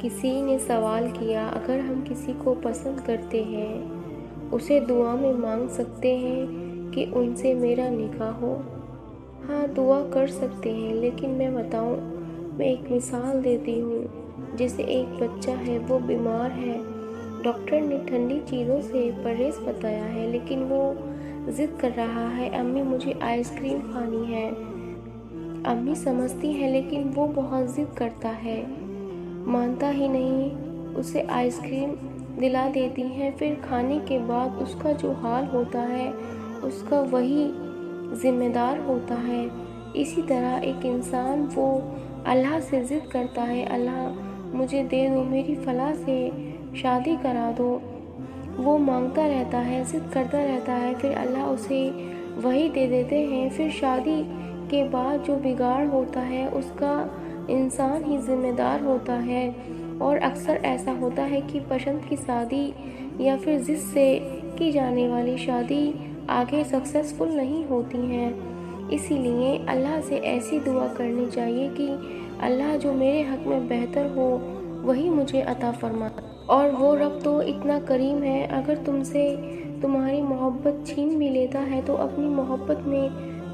کسی نے سوال کیا، اگر ہم کسی کو پسند کرتے ہیں اسے دعا میں مانگ سکتے ہیں کہ ان سے میرا نکاح ہو؟ ہاں، دعا کر سکتے ہیں، لیکن میں بتاؤں، میں ایک مثال دیتی ہوں۔ جیسے ایک بچہ ہے، وہ بیمار ہے، ڈاکٹر نے ٹھنڈی چیزوں سے پرہیز بتایا ہے، لیکن وہ ضد کر رہا ہے، امی مجھے آئس کریم کھانی ہے۔ امی سمجھتی ہے، لیکن وہ بہت ضد کرتا ہے، مانتا ہی نہیں، اسے آئس کریم دلا دیتی ہیں۔ پھر کھانے کے بعد اس کا جو حال ہوتا ہے اس کا وہی ذمہ دار ہوتا ہے۔ اسی طرح ایک انسان وہ اللہ سے ضد کرتا ہے، اللہ مجھے دے دو، میری فلاں سے شادی کرا دو۔ وہ مانگتا رہتا ہے، ضد کرتا رہتا ہے، پھر اللہ اسے وہی دے دیتے ہیں۔ پھر شادی کے بعد جو بگاڑ ہوتا ہے اس کا انسان ہی ذمہ دار ہوتا ہے، اور اکثر ایسا ہوتا ہے کہ پسند کی شادی یا پھر ضد سے کی جانے والی شادی آگے سکسیسفل نہیں ہوتی ہیں۔ اسی لیے اللہ سے ایسی دعا کرنی چاہیے کہ اللہ جو میرے حق میں بہتر ہو وہی مجھے عطا فرمائے۔ اور وہ رب تو اتنا کریم ہے، اگر تم سے تمہاری محبت چھین بھی لیتا ہے تو اپنی محبت میں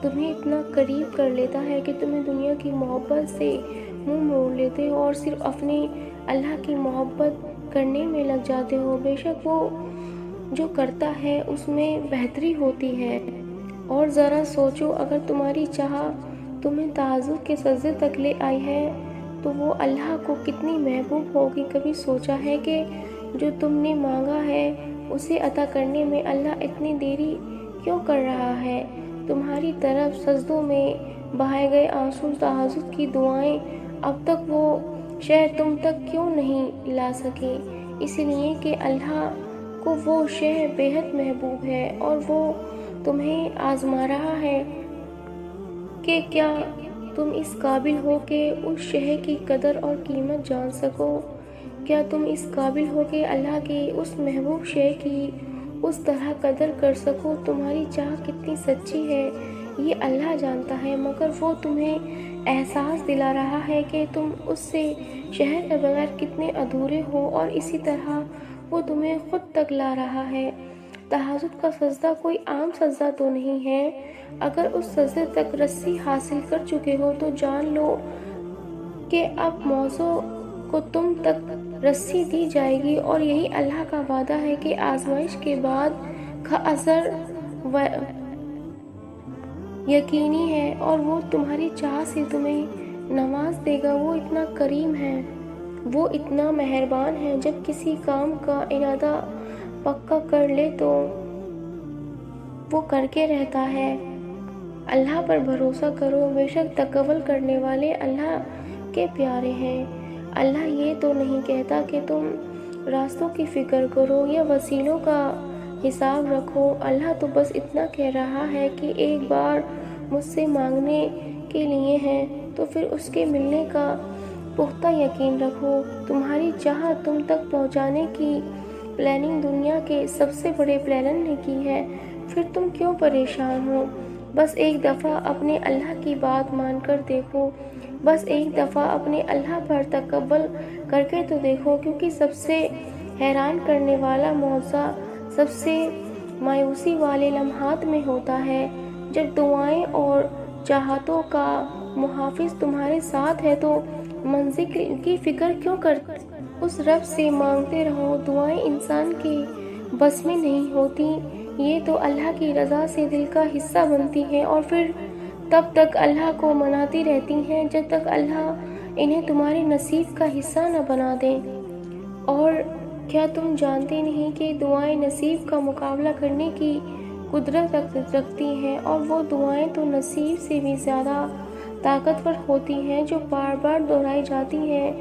تمہیں اتنا قریب کر لیتا ہے کہ تمہیں دنیا کی محبت سے منہ موڑ لیتے ہو اور صرف اپنے اللہ کی محبت کرنے میں لگ جاتے ہو۔ بے شک وہ جو کرتا ہے اس میں بہتری ہوتی ہے۔ اور ذرا سوچو، اگر تمہاری چاہ تمہیں تہجد کے سجدے تک لے آئی ہے تو وہ اللہ کو کتنی محبوب ہوگی۔ کبھی سوچا ہے کہ جو تم نے مانگا ہے اسے عطا کرنے میں اللہ اتنی دیری کیوں کر رہا ہے؟ تمہاری طرف سجدوں میں بہائے گئے آنسو، تہجد کی دعائیں، اب تک وہ شے تم تک کیوں نہیں لا سکے؟ اس لیے کہ اللہ کو وہ شے بےحد محبوب ہے، اور وہ تمہیں آزما رہا ہے کہ کیا تم اس قابل ہو کہ اس شے کی قدر اور قیمت جان سکو؟ کیا تم اس قابل ہو کہ اللہ کی اس محبوب شے کی اس طرح قدر کر سکو؟ تمہاری چاہ کتنی سچی ہے یہ اللہ جانتا ہے، مگر وہ تمہیں احساس دلا رہا ہے کہ تم اس سے شہر کے بغیر کتنے ادھورے ہو، اور اسی طرح وہ تمہیں خود تک لا رہا ہے۔ تہجد کا سجدہ کوئی عام سجدہ تو نہیں ہے۔ اگر اس سجدے تک رسی حاصل کر چکے ہو تو جان لو کہ اب موضوع کو تم تک رسی دی جائے گی، اور یہی اللہ کا وعدہ ہے کہ آزمائش کے بعد کا اثر یقینی ہے، اور وہ تمہاری چاہ سے تمہیں نواز دے گا۔ وہ اتنا کریم ہے، وہ اتنا مہربان ہے، جب کسی کام کا ارادہ پکا کر لے تو وہ کر کے رہتا ہے۔ اللہ پر بھروسہ کرو، بے شک تقوی کرنے والے اللہ کے پیارے ہیں۔ اللہ یہ تو نہیں کہتا کہ تم راستوں کی فکر کرو یا وسیلوں کا حساب رکھو۔ اللہ تو بس اتنا کہہ رہا ہے کہ ایک بار مجھ سے مانگنے کے لیے ہے تو پھر اس کے ملنے کا پختہ یقین رکھو۔ تمہاری چاہ تم تک پہنچانے کی پلاننگ دنیا کے سب سے بڑے پلانر نے کی ہے، پھر تم کیوں پریشان ہو؟ بس ایک دفعہ اپنے اللہ کی بات مان کر دیکھو، بس ایک دفعہ اپنے اللہ پر توکل کر کے تو دیکھو، کیونکہ سب سے حیران کرنے والا معجزہ سب سے مایوسی والے لمحات میں ہوتا ہے، جب دعائیں اور چاہتوں کا محافظ تمہارے ساتھ ہے تو منزل کی فکر کیوں کرتے؟ اس رب سے مانگتے رہو۔ دعائیں انسان کے بس میں نہیں ہوتی، یہ تو اللہ کی رضا سے دل کا حصہ بنتی ہیں، اور پھر تب تک اللہ کو مناتی رہتی ہیں جب تک اللہ انہیں تمہارے نصیب کا حصہ نہ بنا دے۔ اور کیا تم جانتے نہیں کہ دعائیں نصیب کا مقابلہ کرنے کی قدرت رکھتی ہیں، اور وہ دعائیں تو نصیب سے بھی زیادہ طاقتور ہوتی ہیں جو بار بار دہرائی جاتی ہیں،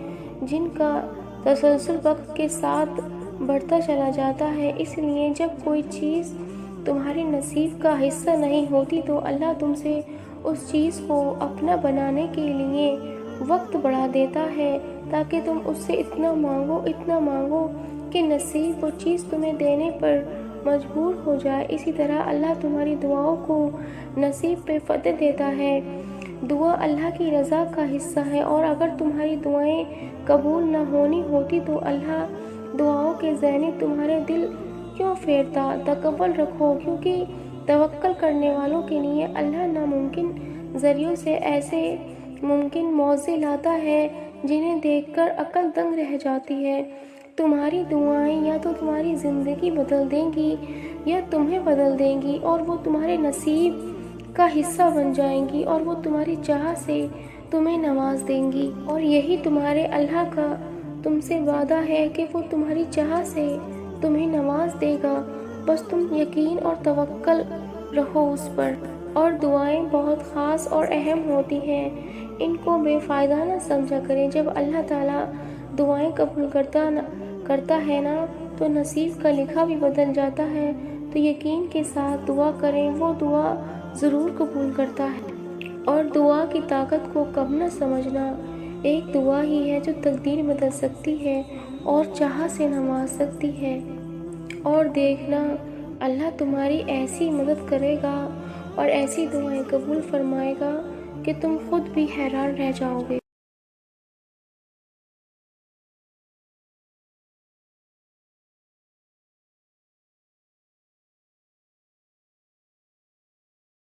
جن کا تسلسل وقت کے ساتھ بڑھتا چلا جاتا ہے۔ اس لیے جب کوئی چیز تمہارے نصیب کا حصہ نہیں ہوتی تو اللہ تم سے اس چیز کو اپنا بنانے کے لیے وقت بڑھا دیتا ہے، تاکہ تم اس سے اتنا مانگو کہ نصیب وہ چیز تمہیں دینے پر مجبور ہو جائے۔ اسی طرح اللہ تمہاری دعاؤں کو نصیب پہ فتح دیتا ہے۔ دعا اللہ کی رضا کا حصہ ہے، اور اگر تمہاری دعائیں قبول نہ ہونی ہوتی تو اللہ دعاؤں کے جانب تمہارے دل کیوں پھیرتا؟ تکبر رکھو، کیونکہ توکل کرنے والوں کے لیے اللہ ناممکن ذریعوں سے ایسے ممکن موضوع لاتا ہے جنہیں دیکھ کر عقل دنگ رہ جاتی ہے۔ تمہاری دعائیں یا تو تمہاری زندگی بدل دیں گی یا تمہیں بدل دیں گی، اور وہ تمہارے نصیب کا حصہ بن جائیں گی، اور وہ تمہاری چاہ سے تمہیں نواز دیں گی۔ اور یہی تمہارے اللہ کا تم سے وعدہ ہے کہ وہ تمہاری چاہ سے تمہیں نواز دے گا، بس تم یقین اور توکل رہو اس پر۔ اور دعائیں بہت خاص اور اہم ہوتی ہیں، ان کو بے فائدہ نہ سمجھا کریں۔ جب اللہ تعالیٰ دعائیں قبول کرتا ہے نا تو نصیب کا لکھا بھی بدل جاتا ہے، تو یقین کے ساتھ دعا کریں، وہ دعا ضرور قبول کرتا ہے۔ اور دعا کی طاقت کو کم نہ سمجھنا، ایک دعا ہی ہے جو تقدیر بدل سکتی ہے اور چاہ سے نواز سکتی ہے۔ اور دیکھنا اللہ تمہاری ایسی مدد کرے گا اور ایسی دعائیں قبول فرمائے گا کہ تم خود بھی حیران رہ جاؤ گے۔